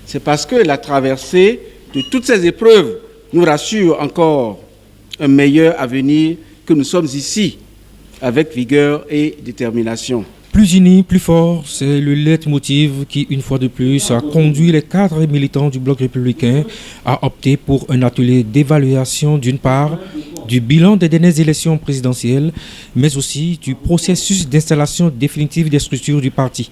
C'est parce que la traversée de toutes ces épreuves nous rassure encore un meilleur avenir que nous sommes ici, avec vigueur et détermination. Plus unis, plus forts, c'est le leitmotiv qui, une fois de plus, a conduit les cadres militants du Bloc républicain à opter pour un atelier d'évaluation, d'une part, du bilan des dernières élections présidentielles, mais aussi du processus d'installation définitive des structures du parti.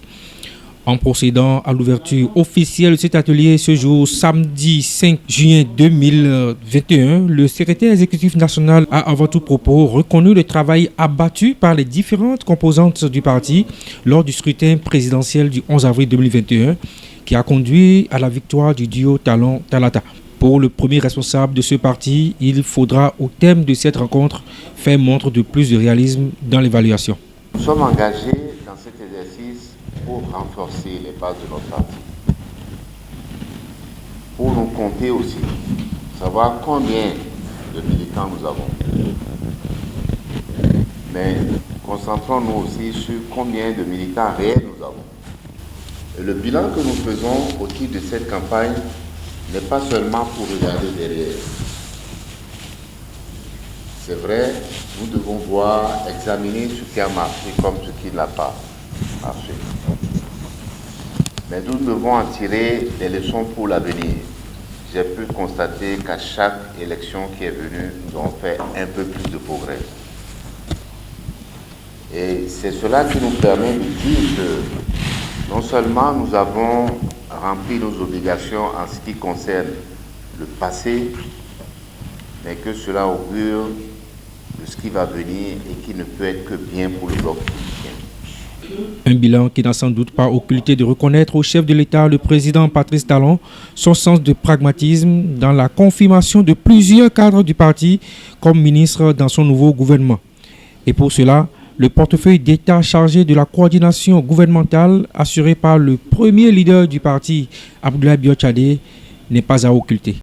En procédant à l'ouverture officielle de cet atelier ce jour, samedi 5 juin 2021, le secrétaire exécutif national a avant tout propos reconnu le travail abattu par les différentes composantes du parti lors du scrutin présidentiel du 11 avril 2021 qui a conduit à la victoire du duo Talon-Talata. Pour le premier responsable de ce parti, il faudra au thème de cette rencontre faire montre de plus de réalisme dans l'évaluation. Nous sommes engagés dans cet exercice pour renforcer les bases de notre parti, pour nous compter aussi, savoir combien de militants nous avons. Mais concentrons-nous aussi sur combien de militants réels nous avons. Et le bilan que nous faisons au titre de cette campagne n'est pas seulement pour regarder derrière. C'est vrai, nous devons voir, examiner ce qui a marché comme ce qui n'a pas marché. Mais nous devons en tirer des leçons pour l'avenir. J'ai pu constater qu'à chaque élection qui est venue, nous avons fait un peu plus de progrès. Et c'est cela qui nous permet de dire que non seulement nous avons rempli nos obligations en ce qui concerne le passé, mais que cela augure de ce qui va venir et qui ne peut être que bien pour le Bloc républicain. Un bilan qui n'a sans doute pas occulté de reconnaître au chef de l'État, le président Patrice Talon, son sens de pragmatisme dans la confirmation de plusieurs cadres du parti comme ministre dans son nouveau gouvernement. Et pour cela, le portefeuille d'État chargé de la coordination gouvernementale assuré par le premier leader du parti, Abdoulaye Biotchadé, n'est pas à occulter.